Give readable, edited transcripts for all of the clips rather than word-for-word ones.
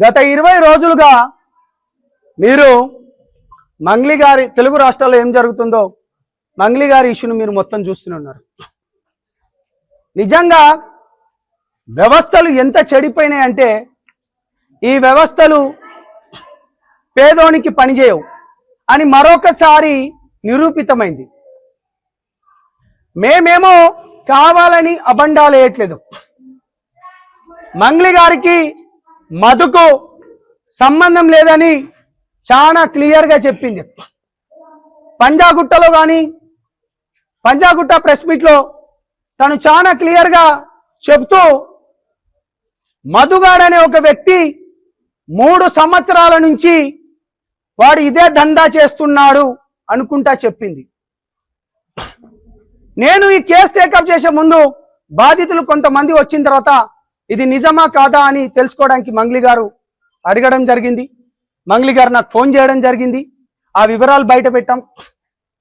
గత 20 రోజులుగా మీరు మంగ్లీ గారి తెలుగు రాష్ట్రాల్లో ఏం జరుగుతుందో మంగ్లీ గారి ఇష్యూను మీరు మొత్తం చూస్తున్నారు. నిజంగా వ్యవస్థలు ఎంత చెడిపోయినాయంటే ఈ వ్యవస్థలు పేదోనికి పనిచేయవు అని మరొకసారి నిరూపితమైంది. మేమేమో కావాలని అబండాలు వేయట్లేదు. మంగ్లీ గారికి మధుకు సంబంధం లేదని చాలా క్లియర్గా చెప్పింది. పంజాగుట్టలో కానీ పంజాగుట్ట ప్రెస్ మీట్లో తను చాలా క్లియర్గా చెప్తూ మధుగాడనే ఒక వ్యక్తి 3 సంవత్సరాల నుంచి వాడు ఇదే దందా చేస్తున్నాడు అనుకుంటా చెప్పింది. నేను ఈ కేసు టేకప్ చేసే ముందు బాధితులు కొంతమంది వచ్చిన తర్వాత ఇది నిజమా కాదా అని తెలుసుకోవడానికి మంగ్లీ గారు అడగడం జరిగింది. మంగ్లీ గారు నాకు ఫోన్ చేయడం జరిగింది. ఆ వివరాలు బయట పెట్టాం.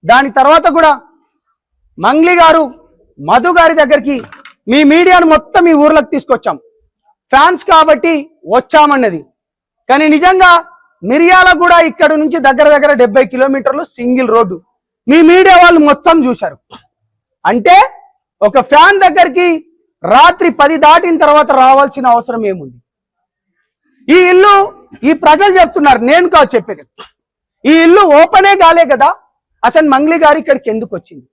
దాని తర్వాత కూడా మంగ్లీ గారు మధు గారి దగ్గరికి మీ మీడియాను మొత్తం మీ ఊర్లకు తీసుకొచ్చాం, ఫ్యాన్స్ కాబట్టి వచ్చామన్నది. కానీ నిజంగా మిర్యాల కూడా ఇక్కడ నుంచి దగ్గర 70 కిలోమీటర్లు సింగిల్ రోడ్డు. మీ మీడియా వాళ్ళు మొత్తం చూశారు. అంటే ఒక ఫ్యాన్ దగ్గరికి రాత్రి 10 దాటిన తర్వాత రావాల్సిన అవసరం ఏముంది? ఈ ఇల్లు ఈ ప్రజలు చెప్తున్నారు, నేను కాదు చెప్పేది. ఈ ఇల్లు ఓపెనే కాలే కదా, అసలు మంగ్లీ గారు ఇక్కడికి ఎందుకు వచ్చింది?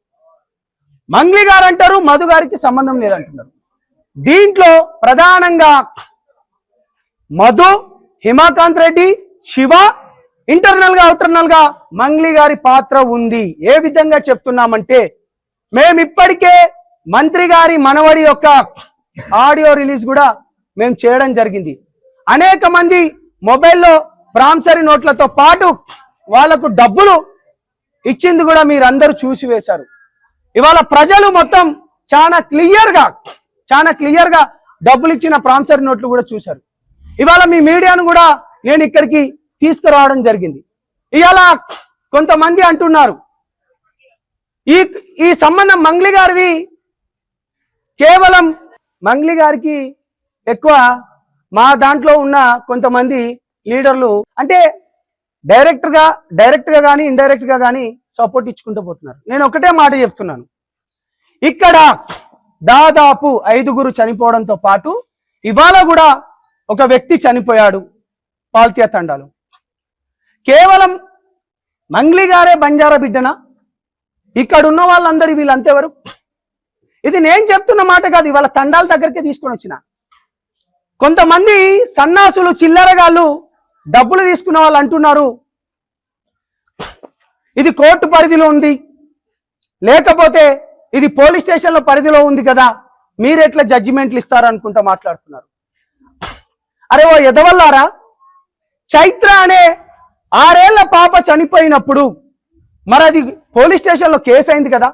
మంగ్లీ గారు అంటారు మధు గారికి సంబంధం లేదంటున్నారు. దీంట్లో ప్రధానంగా మధు, హిమాకాంత్ రెడ్డి, శివ ఇంటర్నల్ గా అవుటర్నల్ గా మంగ్లీ గారి పాత్ర ఉంది. ఏ విధంగా చెప్తున్నామంటే మేము ఇప్పటికే మంత్రి గారి మనవడి యొక్క ఆడియో రిలీజ్ కూడా మేము చేయడం జరిగింది. అనేక మంది మొబైల్లో ప్రామిసరీ నోట్లతో పాటు వాళ్లకు డబ్బులు ఇచ్చింది కూడా మీరందరూ చూసి వేశారు. ఇవాళ ప్రజలు మొత్తం చాలా క్లియర్ గా డబ్బులు ఇచ్చిన ప్రామిసరీ నోట్లు కూడా చూశారు. ఇవాళ మీ మీడియాను కూడా నేను ఇక్కడికి తీసుకురావడం జరిగింది. ఇవాళ కొంతమంది అంటున్నారు ఈ సంబంధం మంగ్లీ గారిది, కేవలం మంగ్లీ గారికి ఎక్కువ మా దాంట్లో ఉన్న కొంతమంది లీడర్లు అంటే డైరెక్ట్ గా కానీ ఇండైరెక్ట్ గా కానీ సపోర్ట్ ఇచ్చుకుంటూ పోతున్నారు. నేను ఒకటే మాట చెప్తున్నాను, ఇక్కడ దాదాపు 5గురు చనిపోవడంతో పాటు ఇవాళ కూడా ఒక వ్యక్తి చనిపోయాడు పాల్తియా తండాలో. కేవలం మంగ్లీ గారే బంజారా బిడ్డనా? ఇక్కడ ఉన్న వాళ్ళందరూ వీళ్ళంతెవరు? ఇది నేను చెప్తున్న మాట కాదు, ఇవాళ తండాల దగ్గరికి తీసుకొని వచ్చిన కొంతమంది సన్నాసులు చిల్లరగాళ్ళు డబ్బులు తీసుకున్న వాళ్ళు అంటున్నారు ఇది కోర్టు పరిధిలో ఉంది, లేకపోతే ఇది పోలీస్ స్టేషన్ల పరిధిలో ఉంది కదా, మీరెట్లా జడ్జిమెంట్లు ఇస్తారు అనుకుంటా మాట్లాడుతున్నారు. అరే ఓ ఎదవల్లారా, చైత్ర అనే 6 ఏళ్ల పాప చనిపోయినప్పుడు మరి అది పోలీస్ స్టేషన్లో కేసు అయింది కదా,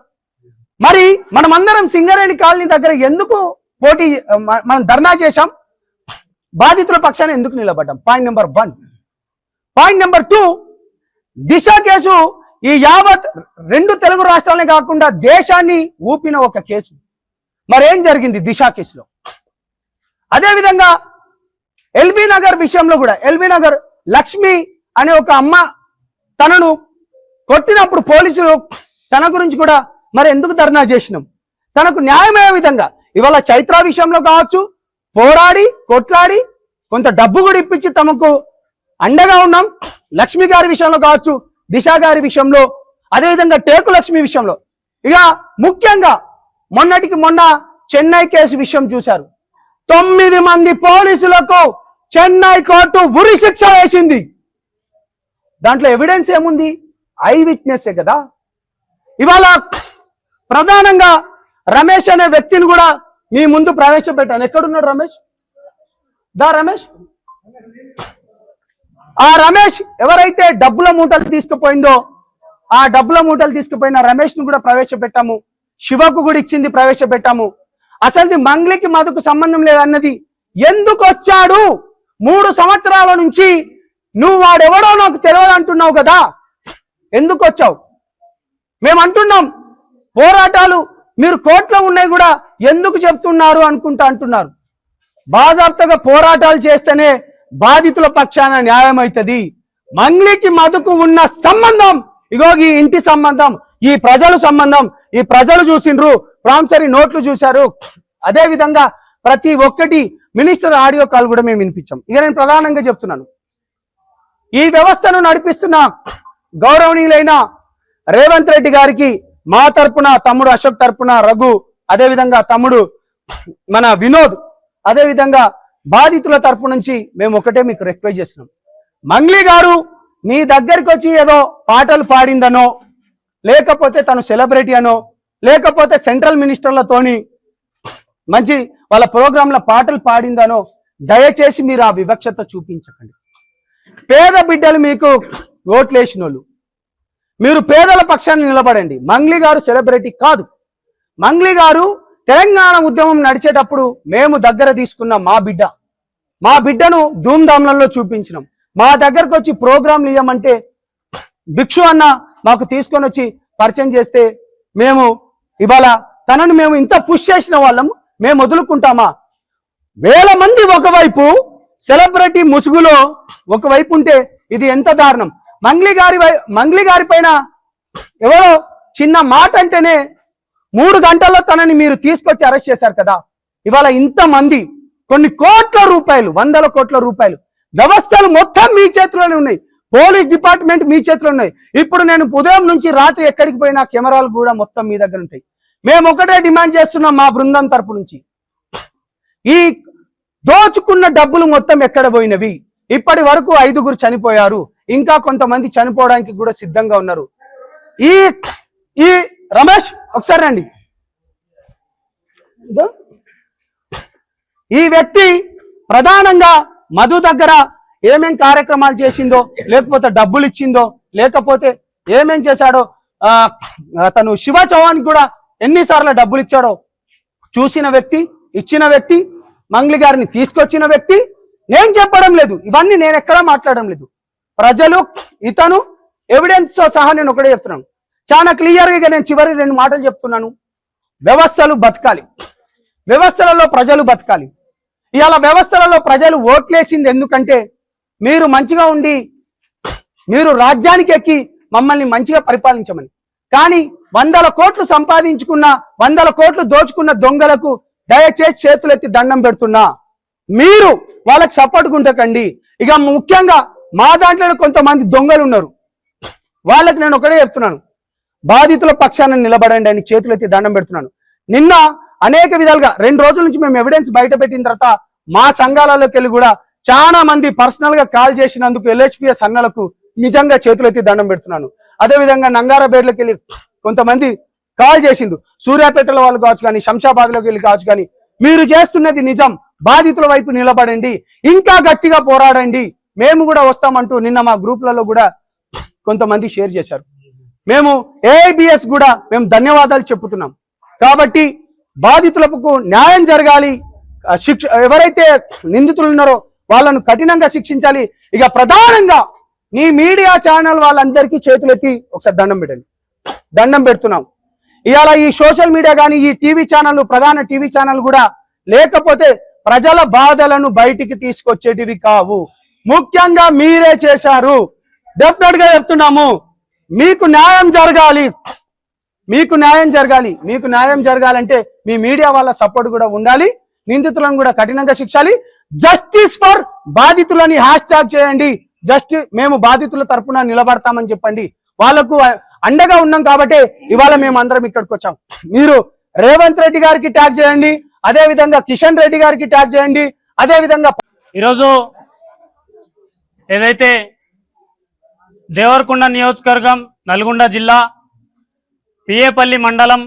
మరి మనమందరం సింగరేణి కాలనీ దగ్గర ఎందుకు మనం ధర్నా చేశాం? బాధితుల పక్షాన్ని ఎందుకు నిలబడ్డాం? Point number 1. Point number 2, Disha case ఈ యావత్ 2 తెలుగు రాష్ట్రాలనే కాకుండా దేశాన్ని ఊపిన ఒక కేసు. మరేం జరిగింది దిశ కేసులో? అదేవిధంగా ఎల్బీ నగర్ విషయంలో కూడా ఎల్బీ నగర్ లక్ష్మి అనే ఒక అమ్మ తనను కొట్టినప్పుడు పోలీసులు తన గురించి కూడా మరి ఎందుకు ధర్నా చేసినాం? తనకు న్యాయమయ్యే విధంగా ఇవాళ చైత్ర విషయంలో కావచ్చు పోరాడి కొట్లాడి కొంత డబ్బు కూడా ఇప్పించి తమకు అండగా ఉన్నాం. లక్ష్మి గారి విషయంలో కావచ్చు, దిశ గారి విషయంలో, అదేవిధంగా టేకు లక్ష్మి విషయంలో. ఇక ముఖ్యంగా మొన్నటికి మొన్న చెన్నై కేసు విషయం చూశారు. 9 మంది పోలీసులకు చెన్నై కోర్టు ఉరి శిక్ష వేసింది. దాంట్లో ఎవిడెన్స్ ఏముంది? ఐ విట్నెస్సే కదా. ఇవాళ ప్రధానంగా రమేష్ అనే వ్యక్తిని కూడా మీ ముందు ప్రవేశపెట్టాను. ఎక్కడున్నాడు రమేష్? రమేష్, ఆ రమేష్ ఎవరైతే డబ్బుల మూటలు తీసుకుపోయిందో ఆ డబ్బుల మూటలు తీసుకుపోయిన రమేష్ ను కూడా ప్రవేశపెట్టాము. శివకు కూడా ఇచ్చింది ప్రవేశపెట్టాము. అసలు మంగ్లీకి మధుకు సంబంధం లేదన్నది ఎందుకు వచ్చాడు? 3 సంవత్సరాల నుంచి నువ్వు వాడెవడో నాకు తెలియదు అంటున్నావు కదా, ఎందుకు వచ్చావు? మేము అంటున్నాం పోరాటాలు మీరు కోర్టులో ఉన్నాయి కూడా ఎందుకు చెప్తున్నారు అనుకుంటా అంటున్నారు. బాజాప్తగా పోరాటాలు చేస్తేనే బాధితుల పక్షాన న్యాయం అవుతుంది. మంగ్లీకి మధుకు ఉన్న సంబంధం ఇగో ఈ ఇంటి సంబంధం, ఈ ప్రజలు సంబంధం, ఈ ప్రజలు చూసిండ్రు, ప్రామిసరీ నోట్లు చూశారు. అదే విధంగా ప్రతి ఒక్కటి మినిస్టర్ ఆడియో కాల్ కూడా మేము వినిపించాం. ఇక నేను ప్రధానంగా చెప్తున్నాను, ఈ వ్యవస్థను నడిపిస్తున్న గౌరవనీయులైన రేవంత్ రెడ్డి గారికి మా తరపున, తమ్ముడు అశోక్ తరపున రఘు, అదేవిధంగా తమ్ముడు మన వినోద్, అదేవిధంగా బాధితుల తరపు నుంచి మేము ఒకటే మీకు రిక్వెస్ట్ చేస్తున్నాం. మంగ్లీ గారు మీ దగ్గరికి వచ్చి ఏదో పాటలు పాడిందనో, లేకపోతే తను సెలబ్రిటీ అనో, లేకపోతే సెంట్రల్ మినిస్టర్లతోని మంచి వాళ్ళ ప్రోగ్రాంల పాటలు పాడిందనో దయచేసి మీరు ఆ వివక్షత చూపించకండి. పేద బిడ్డలు మీకు ఓట్లేసిన వాళ్ళు, మీరు పేదల పక్షాన్ని నిలబడండి. మంగ్లీ గారు సెలబ్రిటీ కాదు. మంగ్లీ గారు తెలంగాణ ఉద్యమం నడిచేటప్పుడు మేము దగ్గర తీసుకున్న మా బిడ్డను ధూమ్ధామ్లలో చూపించినాం. మా దగ్గరకు వచ్చి ప్రోగ్రాంలు ఇవ్వమంటే భిక్షు అన్న మాకు తీసుకొని వచ్చి పరిచయం చేస్తే మేము ఇవాళ తనను మేము ఇంత పుష్ చేసిన వాళ్ళం మేము వదులుకుంటామా? వేల మంది ఒకవైపు సెలబ్రిటీ ముసుగులో ఒకవైపు ఉంటే ఇది ఎంత దారుణం. మంగ్లీ గారి పైన ఎవరో చిన్న మాట అంటేనే 3 గంటల్లో తనని మీరు తీసుకొచ్చి అరెస్ట్ చేశారు కదా. ఇవాళ ఇంతమంది కొన్ని కోట్ల రూపాయలు, 100ల కోట్ల రూపాయలు వ్యవస్థలు మొత్తం మీ చేతిలోనే ఉన్నాయి. పోలీస్ డిపార్ట్మెంట్ మీ చేతిలో ఉన్నాయి. ఇప్పుడు నేను ఉదయం నుంచి రాత్రి ఎక్కడికి పోయినా కెమెరాలు కూడా మొత్తం మీ దగ్గర ఉంటాయి. మేము ఒకటే డిమాండ్ చేస్తున్నాం మా బృందం తరపు నుంచి, ఈ దోచుకున్న డబ్బులు మొత్తం ఎక్కడ పోయినవి? ఇప్పటి వరకు 5గురు చనిపోయారు, ఇంకా కొంతమంది చనిపోవడానికి కూడా సిద్ధంగా ఉన్నారు. ఈ రమేష్ ఒకసారి రండి. ఈ వ్యక్తి ప్రధానంగా మధు దగ్గర ఏమేం కార్యక్రమాలు చేసిందో, లేకపోతే డబ్బులు ఇచ్చిందో, లేకపోతే ఏమేం చేశాడో, తను శివ చౌహాన్ కూడా ఎన్నిసార్లు డబ్బులు ఇచ్చాడో చూసిన వ్యక్తి, ఇచ్చిన వ్యక్తి, మంగ్లీ గారిని తీసుకొచ్చిన వ్యక్తి. నేను చెప్పడం లేదు, ఇవన్నీ నేను ఎక్కడా మాట్లాడడం లేదు. ప్రజలు, ఇతను ఎవిడెన్స్ తో సహా నేను ఒకటే చెప్తున్నాను. చాలా క్లియర్గా నేను చివరి 2 మాటలు చెప్తున్నాను. వ్యవస్థలు బతకాలి, వ్యవస్థలలో ప్రజలు బతకాలి. ఇవాళ వ్యవస్థలలో ప్రజలు ఓట్లేసింది ఎందుకంటే మీరు మంచిగా ఉండి, మీరు రాజ్యానికి ఎక్కి మమ్మల్ని మంచిగా పరిపాలించమని. కానీ 100ల కోట్లు సంపాదించుకున్న, 100ల కోట్లు దోచుకున్న దొంగలకు దయచేసి చేతులెత్తి దండం పెడుతున్నా, మీరు వాళ్ళకి సపోర్ట్ గుంటకండి. ఇక ముఖ్యంగా మా దాంట్లో కొంతమంది దొంగలు ఉన్నారు, వాళ్ళకి నేను ఒకటే చెప్తున్నాను, బాధితుల పక్షాన నిలబడండి అని చేతులెత్తి దండం పెడుతున్నాను. నిన్న అనేక విధాలుగా 2 రోజుల నుంచి మేము ఎవిడెన్స్ బయట పెట్టిన తర్వాత మా సంఘాలలోకి వెళ్ళి కూడా చాలా మంది పర్సనల్ గా కాల్ చేసినందుకు LHPS అన్నలకు నిజంగా చేతులెత్తి దండం పెడుతున్నాను. అదేవిధంగా నంగారబేడ్లోకి వెళ్ళి కొంతమంది కాల్ చేసిండు, సూర్యాపేటలో వాళ్ళు కావచ్చు కానీ, శంషాబాద్ లోకి వెళ్ళి కావచ్చు కానీ, మీరు చేస్తున్నది నిజం, బాధితుల వైపు నిలబడండి, ఇంకా గట్టిగా పోరాడండి, మేము కూడా వస్తామంటూ నిన్న మా గ్రూప్లలో కూడా కొంతమంది షేర్ చేశారు. మేము AIBS కూడా మేము ధన్యవాదాలు చెప్పుతున్నాం. కాబట్టి బాధితులకు న్యాయం జరగాలి, ఎవరైతే నిందితులు ఉన్నారో వాళ్ళను కఠినంగా శిక్షించాలి. ఇక ప్రధానంగా నీ మీడియా ఛానల్ వాళ్ళందరికీ చేతులెత్తి ఒకసారి దండం పెడుతున్నాం. ఇవాళ ఈ సోషల్ మీడియా కానీ, ఈ టీవీ ఛానల్, ప్రధాన టీవీ ఛానల్ కూడా లేకపోతే ప్రజల బాధలను బయటికి తీసుకొచ్చేటివి కావు. ముఖ్యంగా మీరే చేశారు. డెఫినెట్ గా చెప్తున్నాము, మీకు న్యాయం జరగాలి, మీకు న్యాయం జరగాలంటే మీ మీడియా వాళ్ళ సపోర్ట్ కూడా ఉండాలి. నిందితులను కూడా కఠినంగా శిక్షాలి. జస్టిస్ ఫర్ బాధితులని #ట్యాగ్ చేయండి. మేము బాధితుల తరపున నిలబడతామని చెప్పండి. వాళ్ళకు అండగా ఉన్నాం కాబట్టి ఇవాళ మేము అందరం ఇక్కడికి వచ్చాం. మీరు రేవంత్ రెడ్డి గారికి ట్యాగ్ చేయండి, అదే విధంగా కిషన్ రెడ్డి గారికి ట్యాగ్ చేయండి. అదే విధంగా ఈరోజు ఏదైతే దేవరకొండ నియోజకవర్గం, నల్గొండ జిల్లా, పిఏపల్లి మండలం,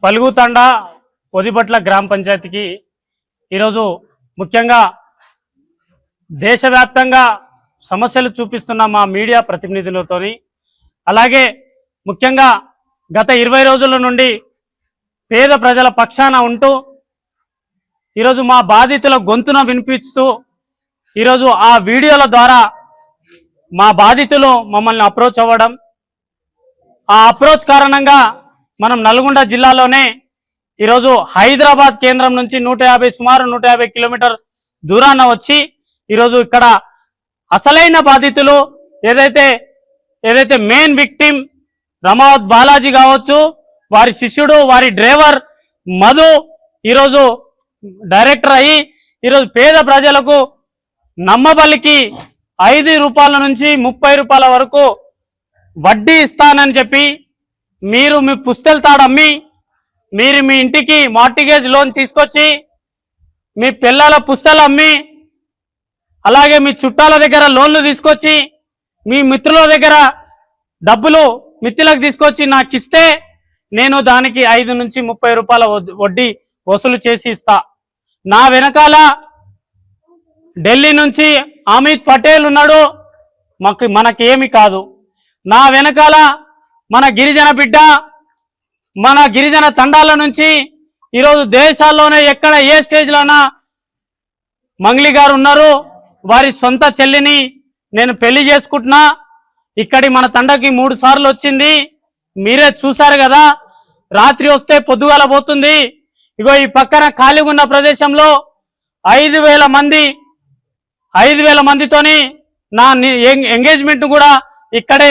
పలుగుతండ, పొదిపట్ల గ్రామ పంచాయతీకి ఈరోజు ముఖ్యంగా దేశవ్యాప్తంగా సమస్యలు చూపిస్తున్న మా మీడియా ప్రతినిధులతోని, అలాగే ముఖ్యంగా గత 20 రోజుల నుండి పేద ప్రజల పక్షాన ఉంటూ ఈరోజు మా బాధితుల గొంతున వినిపిస్తూ ఈరోజు ఆ వీడియోల ద్వారా మా బాధితులు మమ్మల్ని అప్రోచ్ అవ్వడం, ఆ అప్రోచ్ కారణంగా మనం నల్గొండ జిల్లాలోనే ఈరోజు హైదరాబాద్ కేంద్రం నుంచి సుమారు 150 కిలోమీటర్ దూరాన వచ్చి ఈరోజు ఇక్కడ అసలైన బాధితులు ఏదైతే మెయిన్ విక్టిమ్ రమావత్ బాలాజీ కావచ్చు, వారి శిష్యుడు, వారి డ్రైవర్ మధు ఈరోజు డైరెక్టర్ అయ్యి ఈరోజు పేద ప్రజలకు నమ్మబలికి 5 రూపాయల నుంచి 30 రూపాయల వరకు వడ్డీ ఇస్తానని చెప్పి మీరు మీ పుస్తెల తాడమ్మి మీరు మీ ఇంటికి మార్టిగేజ్ లోన్ తీసుకొచ్చి మీ పిల్లల పుస్తలు అమ్మి అలాగే మీ చుట్టాల దగ్గర లోన్లు తీసుకొచ్చి మీ మిత్రుల దగ్గర డబ్బులు మిత్రులకు తీసుకొచ్చి నాకు ఇస్తే నేను దానికి 5 నుంచి 30 రూపాయల వడ్డీ వసూలు చేసి ఇస్తా. నా వెనకాల ఢిల్లీ నుంచి అమిత్ పటేల్ ఉన్నాడు, మనకేమి కాదు. నా వెనకాల మన గిరిజన బిడ్డ, మన గిరిజన తండాల నుంచి ఈరోజు దేశాల్లోనే ఎక్కడ ఏ స్టేజ్లోనా మంగ్లీ గారు ఉన్నారు. వారి సొంత చెల్లిని నేను పెళ్లి చేసుకుంటున్నా. ఇక్కడి మన తండకి 3 సార్లు వచ్చింది, మీరే చూశారు కదా. రాత్రి వస్తే పొద్దుగాల పోతుంది. ఇగో ఈ పక్కన ఖాళీగా ఉన్న ప్రదేశంలో 5,000 మందితోని నా ఎంగేజ్మెంట్ కూడా ఇక్కడే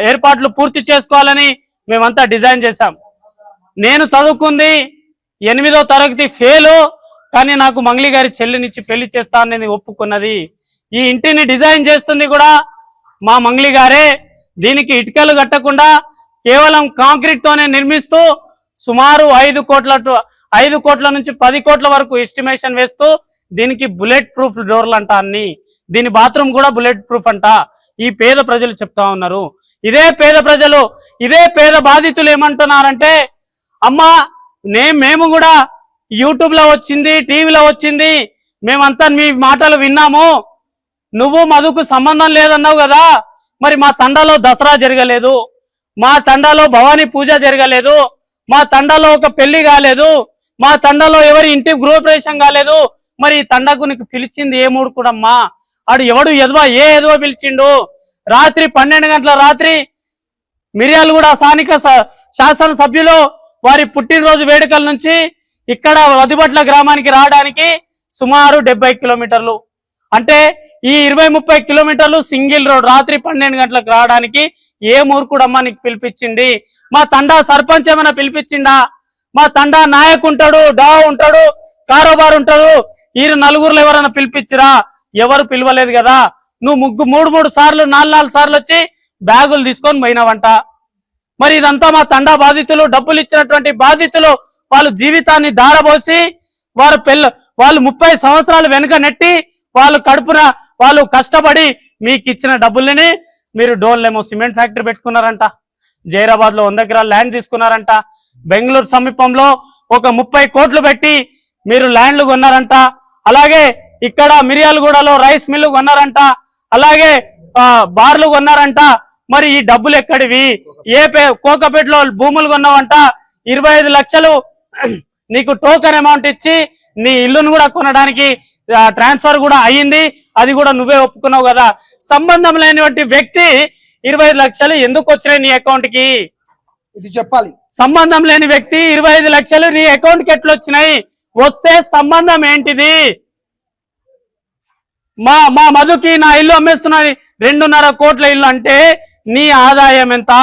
ఏర్పాట్లు పూర్తి చేసుకోవాలని మేమంతా డిజైన్ చేశాం. నేను చదువుకుంది 8వ తరగతి ఫెయిల్, కానీ నాకు మంగ్లీ గారి చెల్లినిచ్చి పెళ్లి చేస్తానని ఒప్పుకున్నది. ఈ ఇంటిని డిజైన్ చేస్తుంది కూడా మా మంగ్లీ గారే. దీనికి ఇటుకలు కట్టకుండా కేవలం కాంక్రీట్ తోనే నిర్మిస్తూ సుమారు 5 కోట్ల నుంచి 10 కోట్ల వరకు ఎస్టిమేషన్ వేస్తూ దీనికి బుల్లెట్ ప్రూఫ్ డోర్లు అంట అన్ని, దీని బాత్రూమ్ కూడా బుల్లెట్ ప్రూఫ్ అంట. ఈ పేద ప్రజలు చెప్తా ఉన్నారు. ఇదే పేద బాధితులు ఏమంటున్నారంటే, అమ్మా మేము కూడా యూట్యూబ్ లో వచ్చింది, టీవీలో వచ్చింది, మేమంతా మీ మాటలు విన్నాము. నువ్వు మధుకు సంబంధం లేదన్నావు కదా, మరి మా తండాలో దసరా జరగలేదు, మా తండాలో భవానీ పూజ జరగలేదు, మా తండాలో ఒక పెళ్లి కాలేదు, మా తండాలో ఎవరి ఇంటి గృహప్రవేశం కాలేదు. మరి ఈ తండకు నీకు పిలిచింది ఏ మూడుకుడమ్మా? ఆడు ఎవడు ఏ ఎదవ పిలిచిండు? రాత్రి 12 గంటల రాత్రి మిర్యాలగూడ స్థానిక శాసనసభ్యులు వారి పుట్టినరోజు వేడుకల నుంచి ఇక్కడ వదిబట్ల గ్రామానికి రావడానికి సుమారు 70 కిలోమీటర్లు, అంటే ఈ 20-30 కిలోమీటర్లు సింగిల్ రోడ్. రాత్రి 12 గంటలకు రావడానికి ఏ మూర్ఖుడమ్మా నీకు పిలిపించింది? మా తండా సర్పంచ్ ఏమైనా పిలిపించిండా? మా తండా నాయకు ఉంటాడు, డావ్ ఉంటాడు, కారోబార్ ఉంటాడు, ఈ 4 ఎవరైనా పిలిపించిరా? ఎవరు పిలవలేదు కదా. నువ్వు 3 సార్లు 4 సార్లు వచ్చి బ్యాగులు తీసుకొని పోయినావంట. మరి ఇదంతా మా తండా బాధితులు, డబ్బులు ఇచ్చినటువంటి బాధితులు, వాళ్ళు జీవితాన్ని దారబోసి వాళ్ళు 30 సంవత్సరాలు వెనుక నెట్టి వాళ్ళు కష్టపడి మీకు ఇచ్చిన డబ్బుల్ని మీరు డోన్లేమో సిమెంట్ ఫ్యాక్టరీ పెట్టుకున్నారంట, జైరాబాద్ లో 100 ఎకరాల ల్యాండ్ తీసుకున్నారంట, బెంగళూరు సమీపంలో ఒక 30 కోట్లు పెట్టి మీరు ల్యాండ్లు కొన్నారంట, అలాగే ఇక్కడ మిర్యాలగూడలో రైస్ మిల్లు కొన్నారంట, అలాగే బార్లు కొన్నారంట. మరి ఈ డబ్బులు ఎక్కడివి? కోకపేటలో భూములు కొన్నావంట, 25 లక్షలు నీకు టోకెన్ అమౌంట్ ఇచ్చి నీ ఇల్లును కూడా కొనడానికి ట్రాన్స్ఫర్ కూడా అయ్యింది, అది కూడా నువ్వే ఒప్పుకున్నావు కదా. సంబంధం లేనివంటి వ్యక్తి 25 లక్షలు ఎందుకు వచ్చినాయి నీ అకౌంట్ కి? ఇది చెప్పాలి. సంబంధం లేని వ్యక్తి 25 లక్షలు నీ అకౌంట్ కి ఎట్లా వచ్చినాయి? వస్తే సంబంధం ఏంటిది? మా మధుకి నా ఇల్లు అమ్మేస్తున్నది 2.5 కోట్ల ఇల్లు అంటే నీ ఆదాయం ఎంత?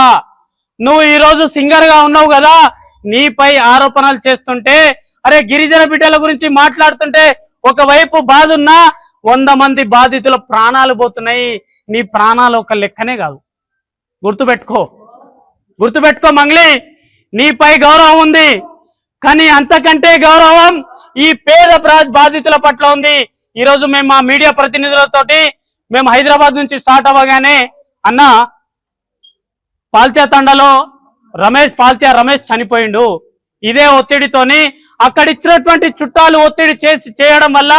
నువ్వు ఈరోజు సింగర్ గా ఉన్నావు కదా, నీపై ఆరోపణలు చేస్తుంటే, అరే గిరిజన బిడ్డల గురించి మాట్లాడుతుంటే ఒకవైపు బాధ ఉన్నా 100 మంది బాధితుల ప్రాణాలు పోతున్నాయి. నీ ప్రాణాలు ఒక లెక్కనే కాదు. గుర్తుపెట్టుకో మంగ్లీ, నీపై గౌరవం ఉంది, కానీ అంతకంటే గౌరవం ఈ పేద బాధితుల పట్ల ఉంది. ఈరోజు మేము మా మీడియా ప్రతినిధులతోటి మేము హైదరాబాద్ నుంచి స్టార్ట్ అవ్వగానే అన్న పాల్త్యా తండలో పాల్త్యా రమేష్ చనిపోయిండు, ఇదే ఒత్తిడితోని అక్కడ ఇచ్చినటువంటి చుట్టాలు ఒత్తిడి చేయడం వల్ల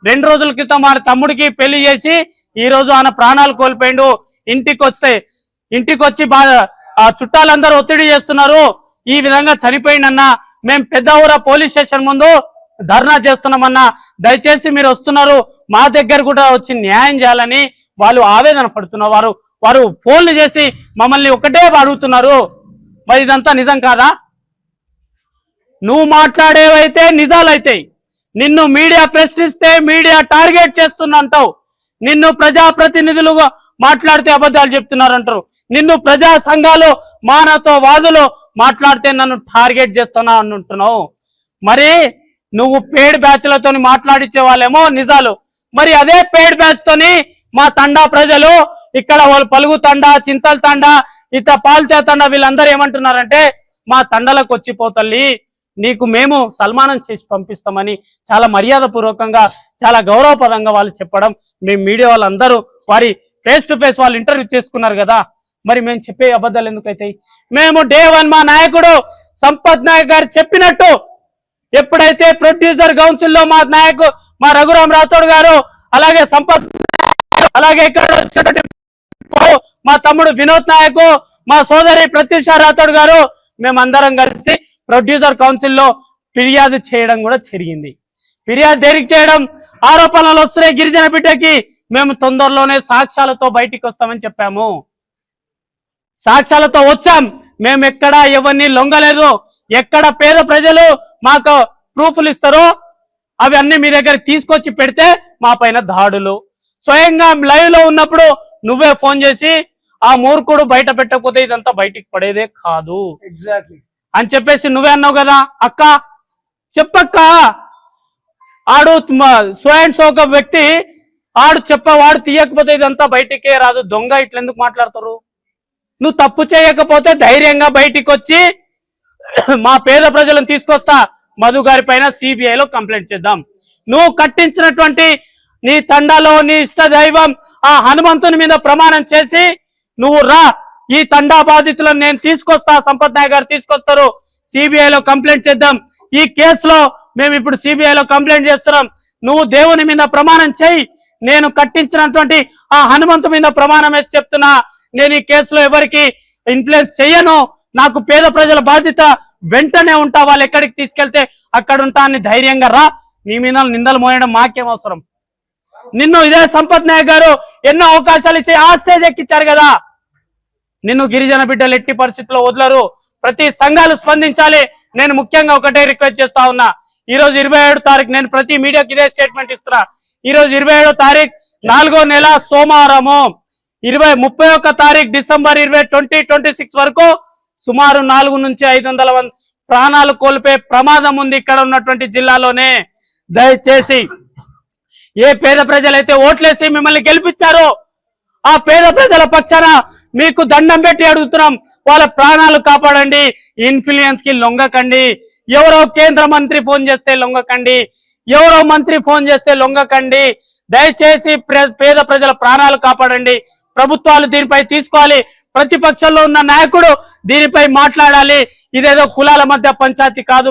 2 రోజుల క్రితం ఆయన తమ్ముడికి పెళ్లి చేసి ఈ రోజు ఆయన ప్రాణాలు కోల్పోయిండు. ఇంటికి వచ్చి ఆ చుట్టాలందరూ ఒత్తిడి చేస్తున్నారు, ఈ విధంగా చనిపోయిందన్న. మేము పెద్దఊర పోలీస్ స్టేషన్ ముందు ధర్నా చేస్తున్నామన్నా, దయచేసి మీరు వస్తున్నారు మా దగ్గర కూడా వచ్చి న్యాయం చేయాలని వాళ్ళు ఆవేదన పడుతున్నారు. వారు ఫోన్లు చేసి మమ్మల్ని ఒకటే అడుగుతున్నారు. మరి ఇదంతా నిజం కాదా? నువ్వు మాట్లాడేవైతే నిజాలైతాయి. నిన్ను మీడియా ప్రశ్నిస్తే మీడియా టార్గెట్ చేస్తుందంటావు. నిన్ను ప్రజాప్రతినిధులుగా మాట్లాడితే అబద్ధాలు చెప్తున్నారు అంటారు. నిన్ను ప్రజా సంఘాలు మానవతావాదులు మాట్లాడితే నన్ను టార్గెట్ చేస్తున్నా అంటున్నావు. మరి నువ్వు పేడ్ బ్యాచ్లతో మాట్లాడించే వాళ్ళేమో నిజాలు, మరి అదే పేడ్ బ్యాచ్ తోని మా తండా ప్రజలు ఇక్కడ వాళ్ళు పలుగు తండా, చింతల తండా, ఇత పాల్తే తండా వీళ్ళందరూ ఏమంటున్నారంటే మా తండలకు వచ్చిపోతల్లి నీకు మేము సన్మానం చేసి పంపిస్తామని చాలా మర్యాద పూర్వకంగా చాలా గౌరవపదంగా వాళ్ళు చెప్పడం, మేము మీడియా వాళ్ళందరూ వారి ఫేస్ టు ఫేస్ వాళ్ళు ఇంటర్వ్యూ చేసుకున్నారు కదా. మరి మేము చెప్పే అబద్ధాలు ఎందుకైతాయి? మేము డే 1 మా నాయకుడు సంపత్ నాయక్ గారు చెప్పినట్టు ఎప్పుడైతే ప్రొడ్యూసర్ కౌన్సిల్ లో మా నాయకు మా రఘురామ్ రాథోడ్ గారు, అలాగే సంపత్, అలాగే ఇక్కడ మా తమ్ముడు వినోద్ నాయక్, మా సోదరి ప్రత్యూష రాథోడ్ గారు, మేమందరం కలిసి ప్రొడ్యూసర్ కౌన్సిల్ లో ఫిర్యాదు చేయడం కూడా జరిగింది. ఫిర్యాదు దేనికి చేయడం? ఆరోపణలు వస్తున్నాయి గిరిజన బిడ్డకి, మేము తొందరలోనే సాక్ష్యాలతో బయటికి వస్తామని చెప్పాము. సాక్ష్యాలతో వచ్చాం. మేము ఎక్కడ ఎవరిని లొంగలేదు. ఎక్కడ పేద ప్రజలు మాకు ప్రూఫ్లు ఇస్తారో అవి అన్ని మీ దగ్గర తీసుకొచ్చి పెడితే మా పైన దాడులు. స్వయంగా లైవ్ లో ఉన్నప్పుడు నువ్వే ఫోన్ చేసి ఆ మూర్ఖుడు బయట పెట్టకపోతే ఇదంతా బయటికి పడేదే కాదు ఎగ్జాక్ట్లీ అని చెప్పేసి నువ్వే అన్నావు కదా. అక్క చెప్పక్క, ఆడు సో అండ్ సో ఒక వ్యక్తి ఆడు వాడు తీయకపోతే ఇదంతా బయటికే రాదు, దొంగ ఇట్లా ఎందుకు మాట్లాడతారు? నువ్వు తప్పు చేయకపోతే ధైర్యంగా బయటికి వచ్చి మా పేద ప్రజలను తీసుకొస్తా, మధు గారి పైన సిబిఐలో కంప్లైంట్ చేద్దాం. నువ్వు కట్టించినటువంటి నీ తండాలో నీ ఇష్ట దైవం ఆ హనుమంతుని మీద ప్రమాణం చేసి నువ్వు రా, ఈ తండా బాధితులను నేను తీసుకొస్తా, సంపత్ నాయక్ గారు తీసుకొస్తారు, సిబిఐలో కంప్లైంట్ చేద్దాం. ఈ కేసులో మేము ఇప్పుడు సిబిఐలో కంప్లైంట్ చేస్తున్నాం. నువ్వు దేవుని మీద ప్రమాణం చేయి, నేను కట్టించినటువంటి ఆ హనుమంతు మీద ప్రమాణం వేసి చెప్తున్నా, నేను ఈ కేసులో ఎవరికి ఇన్ఫ్లుయెన్స్ చెయ్యను, నాకు పేద ప్రజల బాధ్యత, వెంటనే ఉంటా, వాళ్ళు ఎక్కడికి తీసుకెళ్తే అక్కడ ఉంటా అని ధైర్యంగా రా. నీ మీద నిందలు మోయడం మాకేం అవసరం? నిన్ను ఇదే సంపత్ నాయక్ గారు ఎన్నో అవకాశాలు ఇచ్చి ఆ స్టేజ్ ఎక్కించారు కదా. నిన్ను గిరిజన బిడ్డలు ఎట్టి పరిస్థితుల్లో వదలరు. ప్రతి సంఘాలు స్పందించాలి. నేను ముఖ్యంగా ఒకటే రిక్వెస్ట్ చేస్తా ఉన్నా, ఈ రోజు 27వ తారీఖు నేను ప్రతి మీడియాకి ఇదే స్టేట్మెంట్ ఇస్తున్నా. ఈ రోజు 27వ తారీఖు 4వ నెల సోమవారము, 31వ తారీఖు డిసెంబర్ 2026 వరకు సుమారు 400 నుంచి 500 మంది ప్రాణాలు కోల్పోయే ప్రమాదం ఉంది ఇక్కడ ఉన్నటువంటి జిల్లాలోనే. దయచేసి ఏ పేద ప్రజలైతే ఓట్లేసి మిమ్మల్ని గెలిపించారో ఆ పేద ప్రజల పక్షాన మీకు దండం పెట్టి అడుగుతున్నాం, వాళ్ళ ప్రాణాలు కాపాడండి. ఇన్ఫ్లుయెన్స్ కి లొంగకండి. ఎవరో కేంద్ర మంత్రి ఫోన్ చేస్తే లొంగకండి, ఎవరో మంత్రి ఫోన్ చేస్తే లొంగకండి. దయచేసి పేద ప్రజల ప్రాణాలు కాపాడండి. ప్రభుత్వాలు దీనిపై తీసుకోవాలి. ప్రతిపక్షంలో ఉన్న నాయకుడు దీనిపై మాట్లాడాలి. ఇదేదో కులాల మధ్య పంచాయతీ కాదు,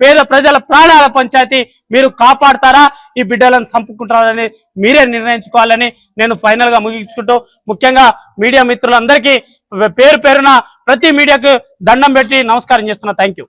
పేద ప్రజల ప్రాణాల పంచాయతీ. మీరు కాపాడతారా, ఈ బిడ్డలను చంపుకుంటారని మీరే నిర్ణయించుకోవాలని నేను ఫైనల్ గా ముగించుకుంటూ, ముఖ్యంగా మీడియా మిత్రులందరికీ పేరు పేరున ప్రతి మీడియాకు దండం పెట్టి నమస్కారం చేస్తున్నా. Thank you.